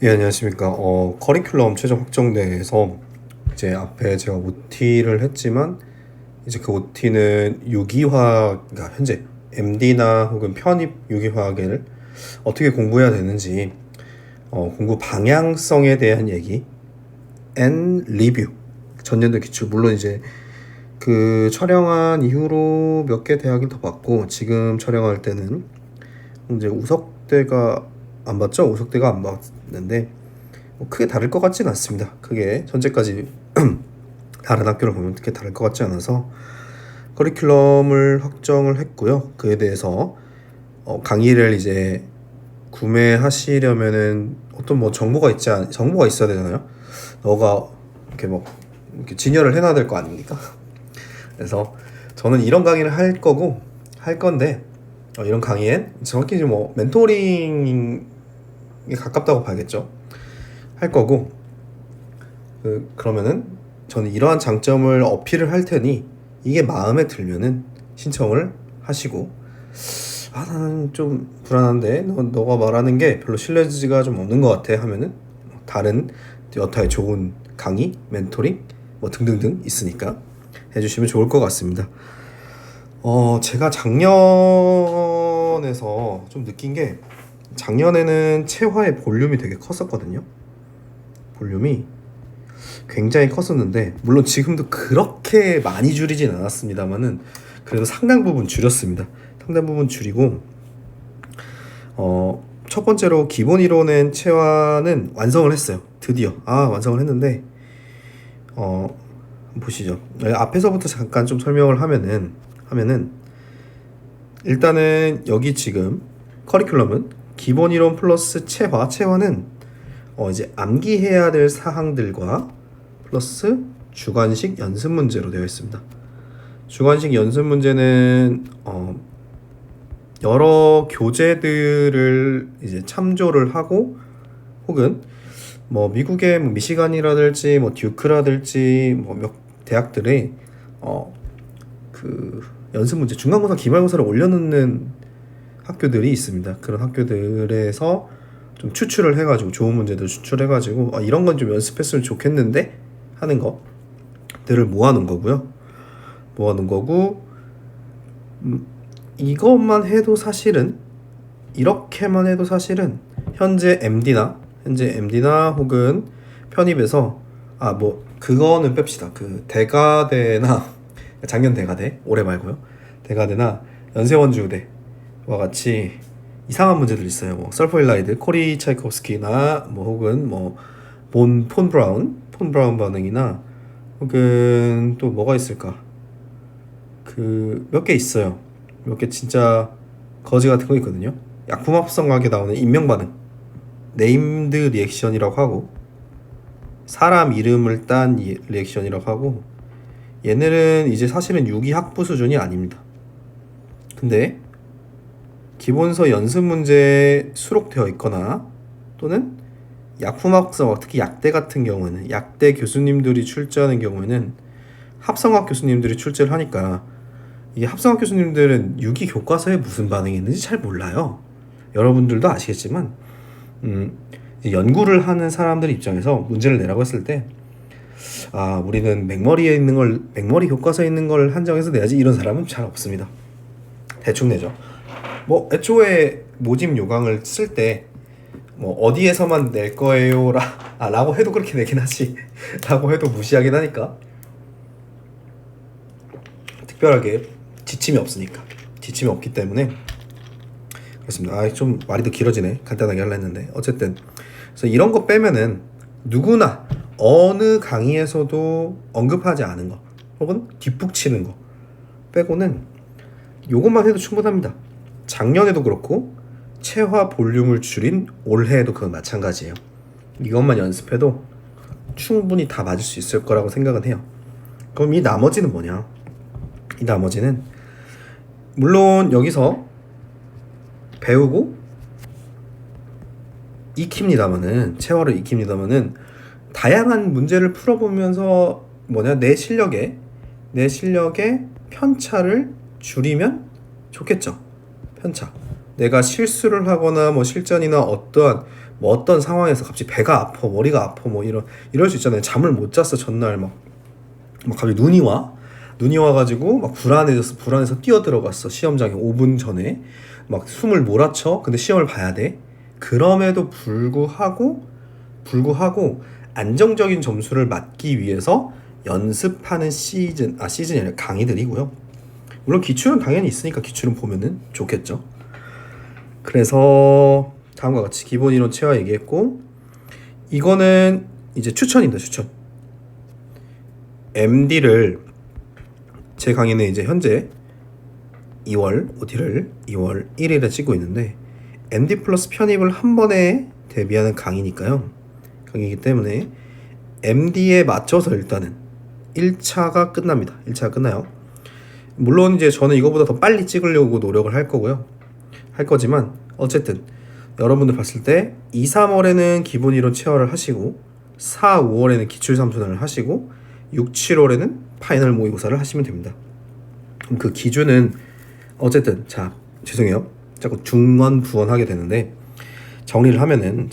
예, 안녕하십니까. 커리큘럼 최종 확정돼서 이제 앞에 제가 OT를 했지만 이제 그 OT는 유기화, 그러니까 현재 MD나 혹은 편입 유기화학을 어떻게 공부해야 되는지 공부 방향성에 대한 얘기 앤 리뷰 전년도 기출 물론 이제 그 촬영한 이후로 몇 개 대학을 더 봤고 지금 촬영할 때는 이제 우석대가 안 봤죠? 우석대가 안 봤는데 뭐 크게 다를 것 같지는 않습니다. 크게 현재까지 다른 학교를 보면 크게 다를 것 같지 않아서 커리큘럼을 확정을 했고요. 그에 대해서 강의를 이제 구매하시려면은 어떤 뭐 정보가 있어야 되잖아요. 너가 이렇게 뭐 이렇게 진열을 해놔야 될 거 아닙니까? 그래서 저는 이런 강의를 할 건데 이런 강의엔 정확히 뭐 멘토링에 가깝다고 봐야겠죠. 할 거고 그러면은 저는 이러한 장점을 어필을 할 테니 이게 마음에 들면은 신청을 하시고 나는 좀 불안한데 너가 말하는 게 별로 신뢰지가 좀 없는 것 같아 하면은 다른 여타의 좋은 강의, 멘토링 뭐 등등등 있으니까 해주시면 좋을 것 같습니다. 제가 작년에서 좀 느낀 게 작년에는 체화의 볼륨이 되게 컸었거든요. 볼륨이 굉장히 컸었는데 물론 지금도 그렇게 많이 줄이진 않았습니다만은 그래도 상당 부분 줄였습니다. 상당 부분 줄이고 첫 번째로 기본 이론엔 체화는 완성을 했어요. 드디어 완성을 했는데 보시죠. 앞에서부터 잠깐 좀 설명을 하면은 일단은 여기 지금 커리큘럼은 기본 이론 플러스 체화는 이제 암기해야 될 사항들과 플러스 주관식 연습 문제로 되어 있습니다. 주관식 연습 문제는 여러 교재들을 이제 참조를 하고 혹은 뭐 미국의 뭐 미시간이라든지 뭐 듀크라든지 뭐 몇 대학들의 그 연습 문제 중간고사 기말고사를 올려놓는 학교들이 있습니다. 그런 학교들에서 좀 추출을 해가지고 좋은 문제들 추출해가지고 이런 건 좀 연습했으면 좋겠는데 하는 것들을 모아놓은 거고요. 모아놓은 거고 이것만 해도 사실은 이렇게만 해도 사실은 현재 MD나 혹은 편입에서 뭐 그거는 뺍시다. 그 대가대나 작년 대가대 올해 말고요. 대가대나 연세원주대와 같이 이상한 문제들 있어요. 뭐 설포일라이드, 코리 차이콥스키나 뭐 혹은 뭐 폰 브라운 반응이나 혹은 또 뭐가 있을까? 그 몇 개 있어요. 몇 개 진짜 거지 같은 거 있거든요. 약품 합성학에 나오는 인명 반응, 네임드 리액션이라고 하고 사람 이름을 딴 리액션이라고 하고 얘네는 이제 사실은 유기학부 수준이 아닙니다. 근데 기본서 연습 문제에 수록되어 있거나 또는 약품학성 특히 약대 같은 경우는 약대 교수님들이 출제하는 경우에는 합성학 교수님들이 출제를 하니까 이게 합성학 교수님들은 유기 교과서에 무슨 반응이 있는지 잘 몰라요. 여러분들도 아시겠지만 연구를 하는 사람들 입장에서 문제를 내라고 했을 때 우리는 맥머리 교과서에 있는 걸 한정해서 내야지 이런 사람은 잘 없습니다. 대충 내죠. 뭐 애초에 모집 요강을 쓸 때 뭐 어디에서만 낼 거예요 라고 해도 그렇게 내긴 하지 라고 해도 무시하긴 하니까 특별하게 지침이 없기 때문에 그렇습니다. 좀 말이 더 길어지네. 간단하게 하려 했는데 어쨌든 그래서 이런 거 빼면은 누구나 어느 강의에서도 언급하지 않은 거 혹은 뒷북치는 거 빼고는 요것만 해도 충분합니다. 작년에도 그렇고 체화 볼륨을 줄인 올해에도 그건 마찬가지예요. 이것만 연습해도 충분히 다 맞을 수 있을 거라고 생각은 해요. 그럼 이 나머지는 뭐냐? 이 나머지는 물론 여기서 배우고 체화를 익힙니다마는 다양한 문제를 풀어보면서 내 실력의 편차를 줄이면 좋겠죠. 편차. 내가 실수를 하거나 뭐 실전이나 어떤 상황에서 갑자기 배가 아파, 머리가 아파, 뭐 이럴 수 있잖아요. 잠을 못 잤어 전날 막 갑자기 눈이 와가지고 막 불안해서 뛰어 들어갔어 시험장에 5분 전에 막 숨을 몰아쳐. 근데 시험을 봐야 돼. 그럼에도 불구하고 안정적인 점수를 맞기 위해서 연습하는 시즌이 아니라 강의들이고요. 물론 기출은 당연히 있으니까 기출은 보면은 좋겠죠. 그래서 다음과 같이 기본 이론 체화 얘기했고, 이거는 이제 추천입니다. 추천. MD를 제 강의는 이제 현재 2월 1일에 찍고 있는데, MD 플러스 편입을 한 번에 대비하는 강의이기 때문에 MD에 맞춰서 일단은 1차가 끝납니다. 1차가 끝나요. 물론 이제 저는 이거보다 더 빨리 찍으려고 노력을 할 거지만 어쨌든 여러분들 봤을 때 2, 3월에는 기본 이론 체화를 하시고 4, 5월에는 기출 삼수단을 하시고 6, 7월에는 파이널 모의고사를 하시면 됩니다. 그럼 그 기준은 어쨌든 죄송해요. 자꾸 중원 부원하게 되는데 정리를 하면은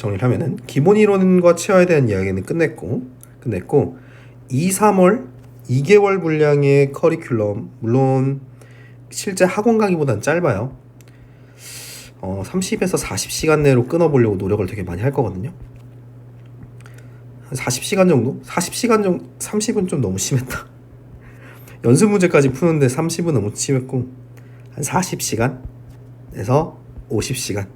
기본 이론과 체화에 대한 이야기는 끝냈고 2, 3월 2개월 분량의 커리큘럼, 물론 실제 학원 강의보다는 짧아요. 30에서 40시간 내로 끊어보려고 노력을 되게 많이 할 거거든요. 한 40시간 정도? 30은 좀 너무 심했다. 연습 문제까지 푸는데 30은 너무 심했고, 한 40시간에서 50시간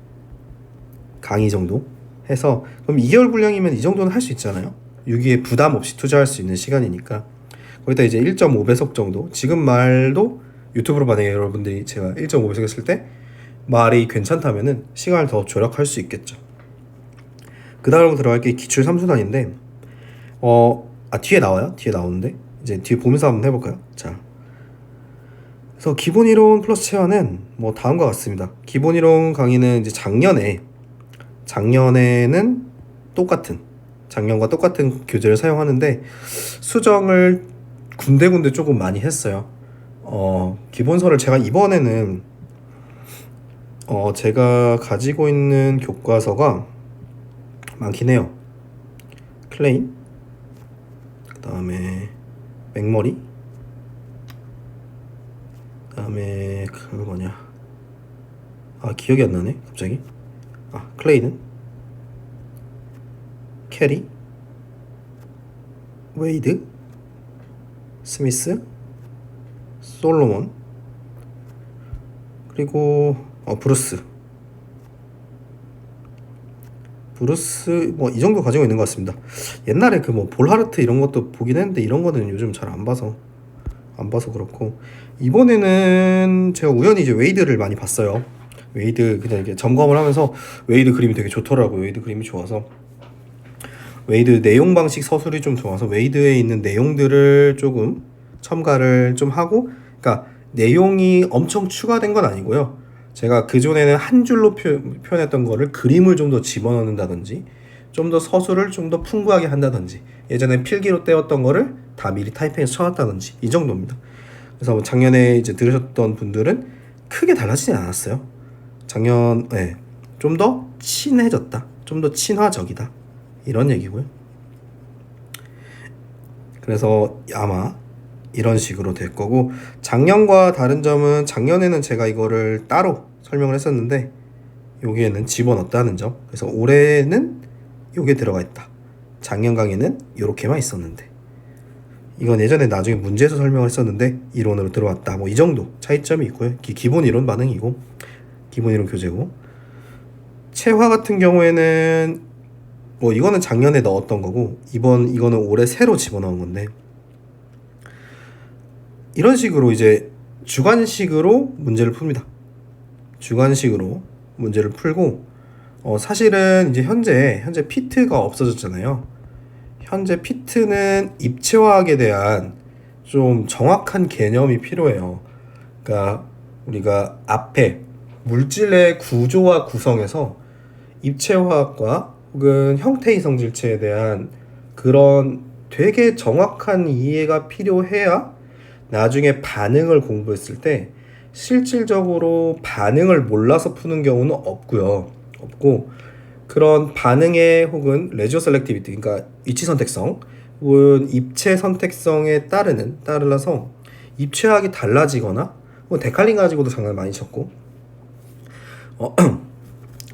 강의 정도 해서, 그럼 2개월 분량이면 이 정도는 할 수 있잖아요. 여기에 부담 없이 투자할 수 있는 시간이니까. 거기다 이제 1.5배속 정도, 지금 말도 유튜브로 만약에 여러분들이 제가 1.5배속 했을 때 말이 괜찮다면은 시간을 더 절약할 수 있겠죠. 그 다음으로 들어갈 게 기출 3순환인데 뒤에 나와요. 뒤에 나오는데 이제 뒤에 보면서 한번 해볼까요? 자, 그래서 기본 이론 플러스 체화는 뭐 다음과 같습니다. 기본 이론 강의는 이제 작년에는 작년과 똑같은 교재를 사용하는데 수정을 군데군데 조금 많이 했어요. 기본서를 제가 이번에는 제가 가지고 있는 교과서가 많긴 해요. 클레인, 그 다음에 맥머리, 그 다음에 기억이 안 나네 갑자기. 클레이든, 캐리, 웨이드, 스미스, 솔로몬, 그리고 브루스 뭐 이 정도 가지고 있는 것 같습니다. 옛날에 볼하르트 이런 것도 보긴 했는데 이런 거는 요즘 잘 안 봐서 그렇고, 이번에는 제가 우연히 이제 웨이드를 많이 봤어요. 웨이드 그냥 이렇게 점검을 하면서 웨이드 그림이 되게 좋더라고요. 웨이드 그림이 좋아서 웨이드 내용 방식 서술이 좀 좋아서 웨이드에 있는 내용들을 조금 첨가를 좀 하고, 그러니까 내용이 엄청 추가된 건 아니고요. 제가 그전에는 한 줄로 표현했던 거를 그림을 좀 더 집어넣는다든지, 좀 더 서술을 좀 더 풍부하게 한다든지, 예전에 필기로 떼었던 거를 다 미리 타이핑해서 쳐놨다든지, 이 정도입니다. 그래서 작년에 이제 들으셨던 분들은 크게 달라지진 않았어요. 좀 더 친해졌다, 좀 더 친화적이다, 이런 얘기고요. 그래서 아마 이런 식으로 될 거고, 작년과 다른 점은 작년에는 제가 이거를 따로 설명을 했었는데 여기에는 집어넣었다는 점. 그래서 올해는 요게 들어가 있다. 작년 강의는 요렇게만 있었는데, 이건 예전에 나중에 문제에서 설명을 했었는데 이론으로 들어왔다. 뭐 이 정도 차이점이 있고요. 기본 이론 반응이고, 기본 이론 교재고, 체화 같은 경우에는 뭐 이거는 작년에 넣었던 거고, 이거는 올해 새로 집어넣은 건데, 이런 식으로 이제 주관식으로 문제를 풉니다. 주관식으로 문제를 풀고, 사실은 이제 현재 피트가 없어졌잖아요. 현재 피트는 입체화학에 대한 좀 정확한 개념이 필요해요. 그러니까 우리가 앞에 물질의 구조와 구성에서 입체화학과 혹은 형태이성 질체에 대한 그런 되게 정확한 이해가 필요해야 나중에 반응을 공부했을 때 실질적으로 반응을 몰라서 푸는 경우는 없고요. 없고 그런 반응의 혹은 레지오 셀렉티비티, 그러니까 위치 선택성 혹은 입체 선택성에 따라서 입체학이 달라지거나 뭐 데칼링 가지고도 장난 많이 쳤고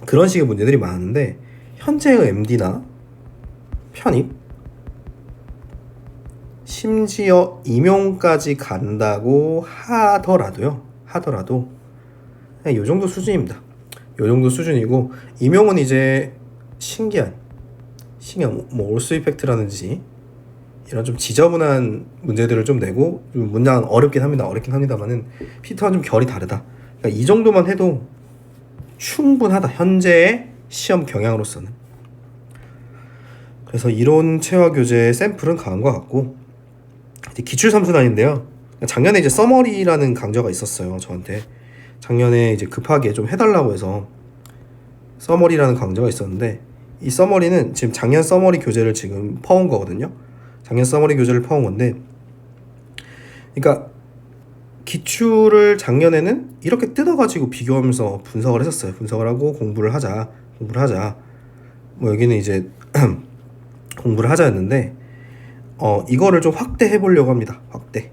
그런 식의 문제들이 많은데 현재의 MD나 편입 심지어 임용까지 간다고 하더라도 그냥 요 정도 수준입니다. 요 정도 수준이고 임용은 이제 신기한 뭐 올수 이펙트라든지 이런 좀 지저분한 문제들을 좀 내고 문장 어렵긴 합니다만은 피트와 좀 결이 다르다. 그러니까 이 정도만 해도 충분하다. 현재의 시험 경향으로서는. 그래서 이론 체화 교재의 샘플은 강한 것 같고 기출 삼수단인데요. 작년에 이제 서머리라는 강좌가 있었어요. 저한테 작년에 이제 급하게 좀 해달라고 해서 서머리라는 강좌가 있었는데 이 서머리는 지금 작년 서머리 교재를 지금 퍼온 거거든요. 작년 서머리 교재를 퍼온 건데 그러니까 기출을 작년에는 이렇게 뜯어가지고 비교하면서 분석을 했었어요. 분석을 하고 공부를 하자. 뭐 여기는 이제 공부를 하자였는데 이거를 좀 확대해 보려고 합니다. 확대.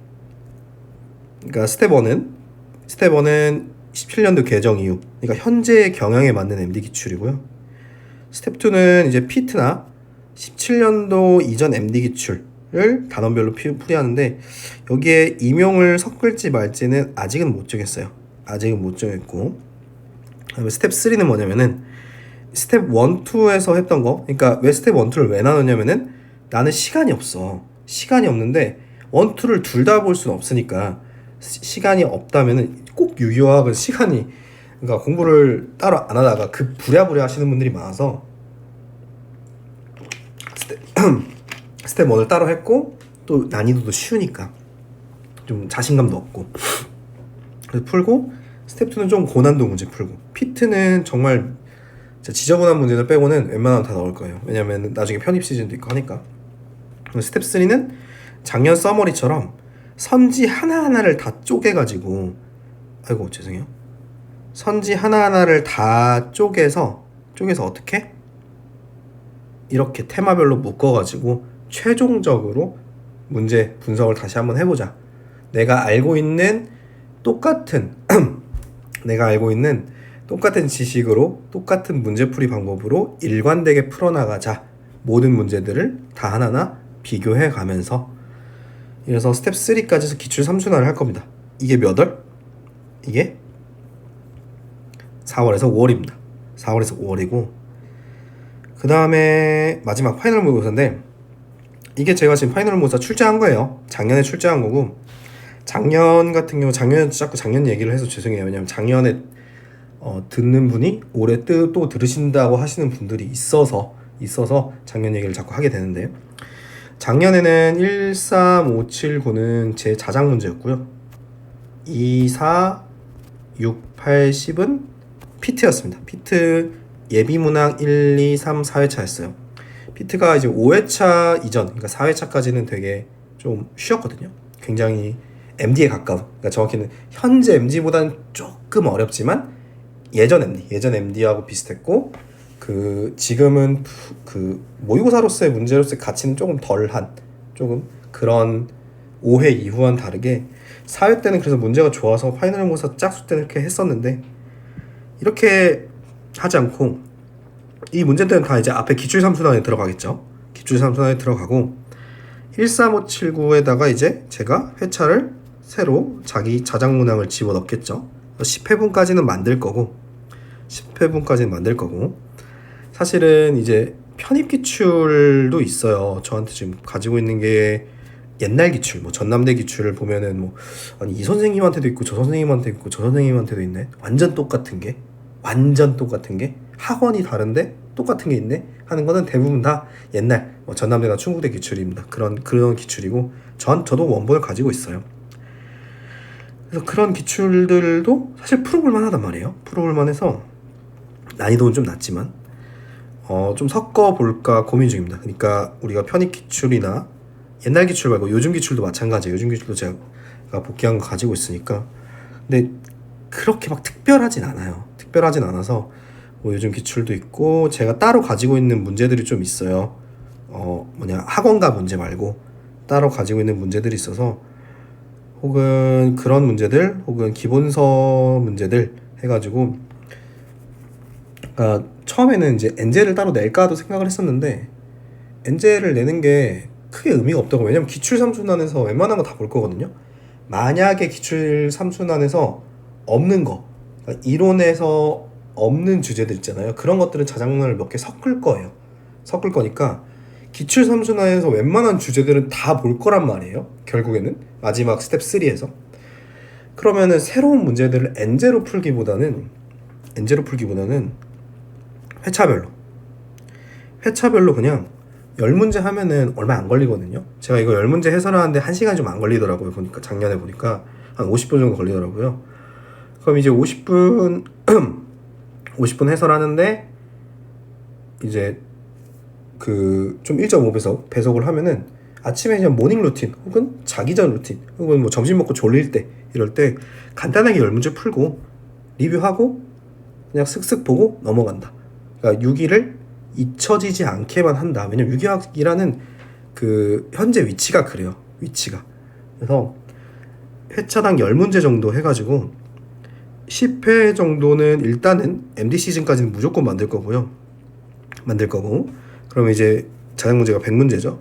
그러니까 스텝 1은 17년도 개정 이후, 그러니까 현재의 경향에 맞는 MD 기출이고요. 스텝 2는 이제 피트나 17년도 이전 MD 기출을 단원별로 풀이하는데 여기에 임용을 섞을지 말지는 아직은 못 정했어요. 아직은 못 정했고, 그다음에 스텝 3는 뭐냐면은 스텝 1, 2에서 했던 거. 그러니까 왜 스텝 1, 2를 왜 나눴냐면은 나는 시간이 없어. 시간이 없는데 1, 2를 둘 다 볼 수는 없으니까 시간이 없다면은 꼭 유효학은 시간이, 그러니까 공부를 따로 안 하다가 부랴부랴 하시는 분들이 많아서 스텝 1을 따로 했고 또 난이도도 쉬우니까 좀 자신감도 없고 그래서 풀고, 스텝 2는 좀 고난도 문제 풀고, 피트는 정말 지저분한 문제들 빼고는 웬만하면 다 넣을 거예요. 왜냐면 나중에 편입 시즌도 있고 하니까. 스텝 3는 작년 서머리처럼 선지 하나하나를 다 쪼개가지고, 죄송해요. 선지 하나하나를 다 쪼개서 어떻게? 이렇게 테마별로 묶어가지고 최종적으로 문제 분석을 다시 한번 해보자. 내가 알고 있는 똑같은 지식으로 똑같은 문제풀이 방법으로 일관되게 풀어나가자. 모든 문제들을 다 하나하나 비교해 가면서. 그래서 스텝 3까지 기출 3순환을 할 겁니다. 이게 몇 월? 이게 4월에서 5월입니다. 4월에서 5월이고, 그 다음에 마지막 파이널 모의고사인데 이게 제가 지금 파이널 모의고사 출제한 거예요. 작년에 출제한 거고, 작년 같은 경우 작년에 자꾸 작년 얘기를 해서 죄송해요. 왜냐면 작년에 듣는 분이 올해 또 들으신다고 하시는 분들이 있어서 작년 얘기를 자꾸 하게 되는데, 작년에는 1, 3, 5, 7, 9는 제 자작 문제였고요. 2, 4, 6, 8, 10은 피트였습니다. 피트 예비문항 1, 2, 3, 4회차였어요. 피트가 이제 5회차 이전, 그러니까 4회차까지는 되게 좀 쉬웠거든요. 굉장히 MD에 가까운, 그러니까 정확히는 현재 MD보다는 조금 어렵지만 예전 MD하고 비슷했고, 지금은 모의고사로서의 문제로서의 가치는 조금 덜한, 조금 그런 5회 이후와는 다르게 4회 때는 그래서 문제가 좋아서 파이널 모의고사 짝수 때는 이렇게 했었는데, 이렇게 하지 않고 이 문제들은 다 이제 앞에 기출 3순환에 들어가겠죠. 기출 3순환에 들어가고 1, 3, 5, 7, 9에다가 이제 제가 회차를 새로 자기 자작 문항을 집어넣겠죠. 10회분까지는 만들 거고 사실은 이제 편입 기출도 있어요. 저한테 지금 가지고 있는 게 옛날 기출, 뭐 전남대 기출을 보면은 뭐 아니 이 선생님한테도 있고 저 선생님한테도 있고 저 선생님한테도 있네. 완전 똑같은 게 학원이 다른데 똑같은 게 있네 하는 거는 대부분 다 옛날 뭐 전남대나 충북대 기출입니다. 그런 기출이고 저도 원본을 가지고 있어요. 그래서 그런 기출들도 사실 풀어볼 만하단 말이에요. 풀어볼 만해서 난이도는 좀 낮지만 좀 섞어볼까 고민 중입니다. 그러니까 우리가 편입 기출이나 옛날 기출 말고 요즘 기출도 마찬가지예요. 요즘 기출도 제가 복귀한 거 가지고 있으니까. 근데 그렇게 막 특별하진 않아요. 특별하진 않아서 뭐 요즘 기출도 있고 제가 따로 가지고 있는 문제들이 좀 있어요. 학원가 문제 말고 따로 가지고 있는 문제들이 있어서 혹은 그런 문제들 혹은 기본서 문제들 해가지고 그러니까 처음에는 이제 엔제를 따로 낼까도 생각을 했었는데 엔제를 내는 게 크게 의미가 없다고. 왜냐면 기출 3순환에서 웬만한 거 다 볼 거거든요. 만약에 기출 3순환에서 없는 거, 그러니까 이론에서 없는 주제들 있잖아요. 그런 것들은 자작문을 몇 개 섞을 거예요. 섞을 거니까 기출 3순환에서 웬만한 주제들은 다 볼 거란 말이에요. 결국에는 마지막 스텝 3에서. 그러면은 새로운 문제들을 엔제로 풀기보다는 회차별로 그냥 10문제 하면은 얼마 안 걸리거든요. 제가 이거 10문제 해설하는데 1시간 좀 안 걸리더라고요. 보니까 작년에 보니까 한 50분 정도 걸리더라고요. 그럼 이제 50분 50분 해설하는데 이제 그 좀 1.5배속을 하면은 아침에 그냥 모닝 루틴 혹은 자기 전 루틴 혹은 뭐 점심 먹고 졸릴 때 이럴 때 간단하게 10문제 풀고 리뷰하고 그냥 슥슥 보고 넘어간다. 그러니까 6일을 잊혀지지 않게만 한다. 왜냐면 유기학이라는 그 현재 위치가 그래요. 위치가. 그래서 회차당 10문제 정도 해가지고 10회 정도는 일단은 MD 시즌까지는 무조건 만들 거고 그러면 이제 자작 문제가 100문제죠.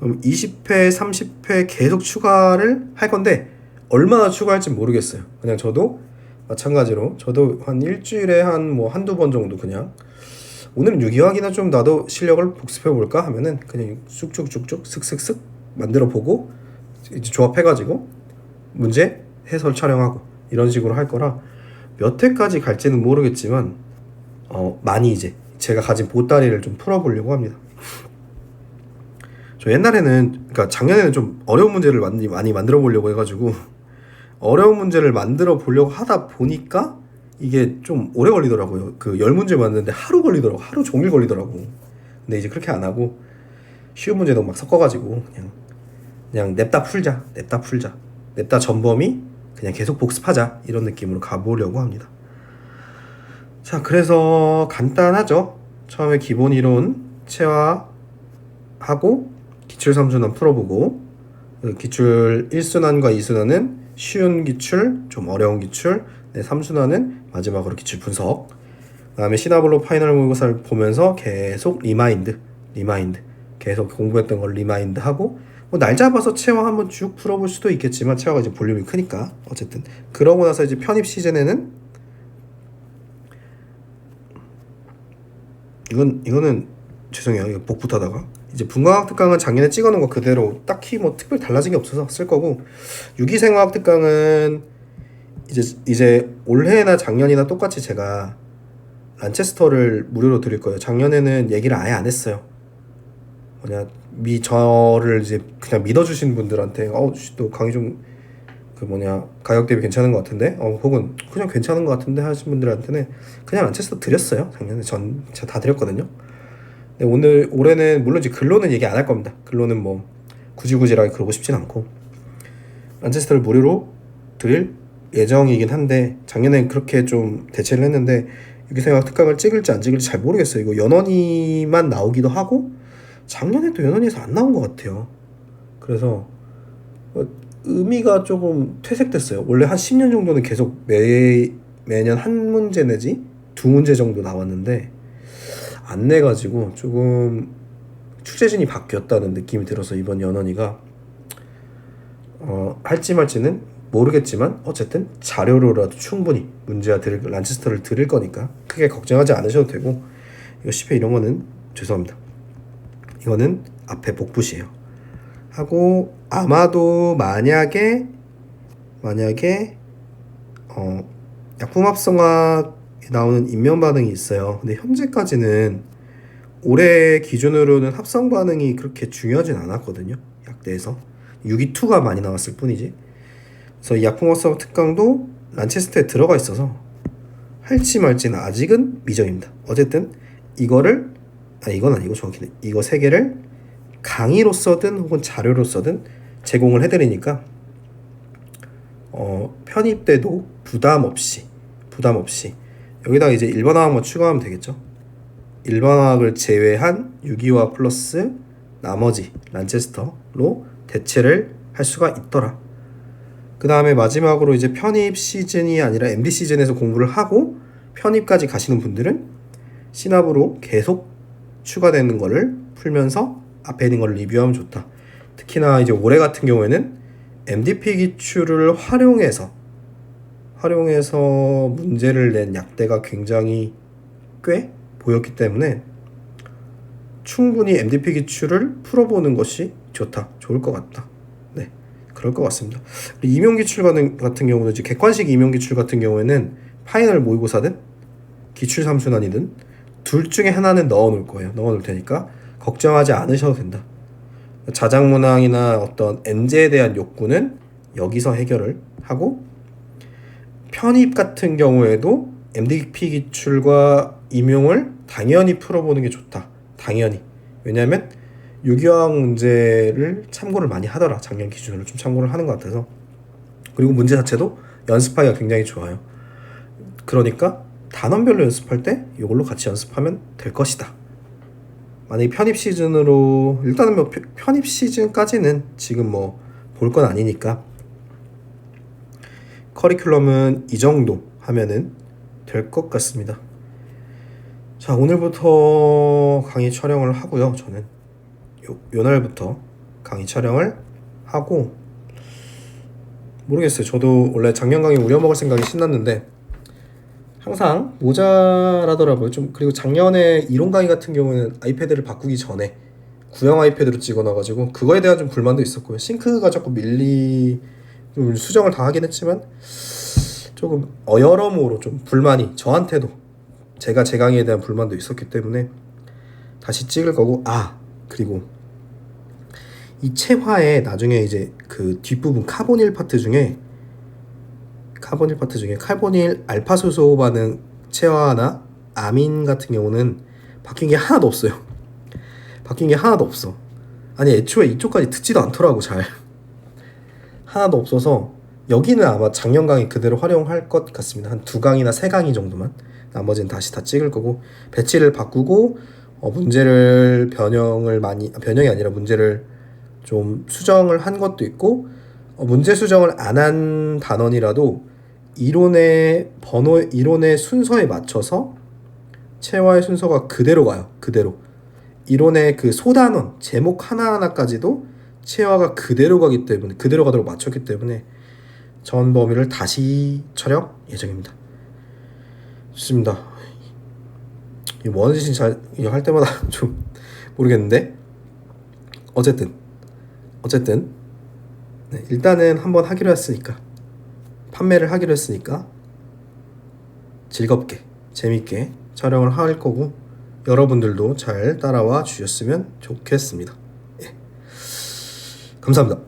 그럼 20회, 30회 계속 추가를 할 건데 얼마나 추가할지 모르겠어요. 그냥 저도 마찬가지로 저도 한 일주일에 한 뭐 한두 번 정도 그냥 오늘은 유기학이나 좀 나도 실력을 복습해 볼까 하면은 그냥 쑥쑥쑥쑥 슥슥슥 만들어 보고 이제 조합해가지고 문제 해설 촬영하고 이런 식으로 할 거라 몇 회까지 갈지는 모르겠지만 많이 이제 제가 가진 보따리를 좀 풀어보려고 합니다. 저 옛날에는 그러니까 작년에는 좀 어려운 문제를 많이 만들어 보려고 해가지고 어려운 문제를 만들어 보려고 하다 보니까 이게 좀 오래 걸리더라고요. 그 10문제 만드는데 하루 걸리더라고. 하루 종일 걸리더라고. 근데 이제 그렇게 안 하고 쉬운 문제도 막 섞어가지고 그냥 냅다 풀자. 냅다 전범위 그냥 계속 복습하자. 이런 느낌으로 가보려고 합니다. 자, 그래서 간단하죠. 처음에 기본 이론 체화하고 기출 3순환 풀어보고 기출 1순환과 2순환은 쉬운 기출, 좀 어려운 기출, 3순환은 마지막으로 기출 분석. 그 다음에 시나블로 파이널 모의고사를 보면서 계속 리마인드 계속 공부했던 걸 리마인드 하고 뭐 날 잡아서 체화 한번 쭉 풀어볼 수도 있겠지만 체화가 이제 볼륨이 크니까 어쨌든 그러고 나서 이제 편입 시즌에는 이거는 죄송해요. 이거 복붙하다가 이제 분과학 특강은 작년에 찍어놓은 거 그대로 딱히 뭐 특별히 달라진 게 없어서 쓸 거고 유기생화학 특강은 이제 올해나 작년이나 똑같이 제가 란체스터를 무료로 드릴 거예요. 작년에는 얘기를 아예 안 했어요. 저를 이제 그냥 믿어주신 분들한테 또 강의 좀 가격 대비 괜찮은 것 같은데 혹은 그냥 괜찮은 것 같은데 하신 분들한테는 그냥 란체스터 드렸어요. 작년에 제가 다 드렸거든요. 근데 올해는 물론 이제 글로는 얘기 안 할 겁니다. 글로는 뭐 굳이라고 그러고 싶진 않고 란체스터를 무료로 드릴 예정이긴 한데 작년엔 그렇게 좀 대체를 했는데 유기생학 특강을 찍을지 안 찍을지 잘 모르겠어요. 이거 연원이만 나오기도 하고 작년에 또 연원이에서 안 나온 것 같아요. 그래서 의미가 조금 퇴색됐어요. 원래 한 10년 정도는 계속 매년 한 문제 내지 두 문제 정도 나왔는데 안 내가지고 조금 취재진이 바뀌었다는 느낌이 들어서 이번 연원이가 할지 말지는 모르겠지만 어쨌든 자료로라도 충분히 란체스터를 드릴 거니까 크게 걱정하지 않으셔도 되고 이거 10회 이런 거는 죄송합니다. 이거는 앞에 복붙이에요. 하고 아마도 만약에 약품합성학에 나오는 인면 반응이 있어요. 근데 현재까지는 올해 기준으로는 합성 반응이 그렇게 중요하진 않았거든요. 약대에서 6.2가 많이 나왔을 뿐이지. 그래서 이 약품합성 특강도 란체스터에 들어가 있어서 할지 말지는 아직은 미정입니다. 어쨌든 이건 아니고 정확히는 이거 3개를 강의로서든 혹은 자료로서든 제공을 해드리니까 편입 때도 부담 없이 여기다가 이제 일반화학만 추가하면 되겠죠. 일반화학을 제외한 유기화 플러스 나머지 란체스터로 대체를 할 수가 있더라. 그 다음에 마지막으로 이제 편입 시즌이 아니라 MD 시즌에서 공부를 하고 편입까지 가시는 분들은 시납으로 계속 추가되는 거를 풀면서 앞에 있는 걸 리뷰하면 좋다. 특히나 이제 올해 같은 경우에는 MDP 기출을 활용해서 문제를 낸 약대가 굉장히 꽤 보였기 때문에 충분히 MDP 기출을 풀어보는 것이 좋을 것 같다. 네, 그럴 것 같습니다. 임용 기출 같은 경우는 이제 객관식 임용 기출 같은 경우에는 파이널 모의고사든 기출 삼순환이든 둘 중에 하나는 넣어놓을 테니까 걱정하지 않으셔도 된다. 자작문항이나 어떤 엔제에 대한 욕구는 여기서 해결을 하고, 편입 같은 경우에도 MDP 기출과 임용을 당연히 풀어보는 게 좋다. 당연히. 왜냐하면 유기화학 문제를 참고를 많이 하더라. 작년 기준으로 좀 참고를 하는 것 같아서. 그리고 문제 자체도 연습하기가 굉장히 좋아요. 그러니까 단원별로 연습할 때 이걸로 같이 연습하면 될 것이다. 만약에 편입 시즌으로, 일단은 뭐 편입 시즌까지는 지금 뭐 볼 건 아니니까 커리큘럼은 이 정도 하면은 될 것 같습니다. 자, 오늘부터 강의 촬영을 하고요. 저는 요 날부터 강의 촬영을 하고, 모르겠어요. 저도 원래 작년 강의 우려먹을 생각이 신났는데 항상 모자라더라고요. 좀. 그리고 작년에 이론 강의 같은 경우는 아이패드를 바꾸기 전에 구형 아이패드로 찍어놔가지고 그거에 대한 좀 불만도 있었고요. 싱크가 자꾸 좀 수정을 다 하긴 했지만 조금 여러모로 좀 불만이, 저한테도 제가 제 강의에 대한 불만도 있었기 때문에 다시 찍을 거고, 그리고 이 체화에 나중에 이제 그 뒷부분 카보닐 파트 중에 카보닐 알파 수소 반응 체화나 아민 같은 경우는 바뀐 게 하나도 없어요. 아니, 애초에 이쪽까지 듣지도 않더라고. 잘 하나도 없어서 여기는 아마 작년 강의 그대로 활용할 것 같습니다. 한 2강이나 3강의 정도만. 나머지는 다시 다 찍을 거고, 배치를 바꾸고 문제를 변형이 아니라 문제를 좀 수정을 한 것도 있고, 문제 수정을 안 한 단원이라도 이론의 순서에 맞춰서 체화의 순서가 그대로 가요. 그대로. 이론의 그 소단원 제목 하나하나까지도 체화가 그대로 가도록 맞췄기 때문에 전 범위를 다시 촬영 예정입니다. 좋습니다. 이게 뭐 하는 짓인지 이거 할 때마다 좀 모르겠는데, 어쨌든 네, 일단은 한번 판매를 하기로 했으니까 즐겁게 재밌게 촬영을 할 거고, 여러분들도 잘 따라와 주셨으면 좋겠습니다. 예. 감사합니다.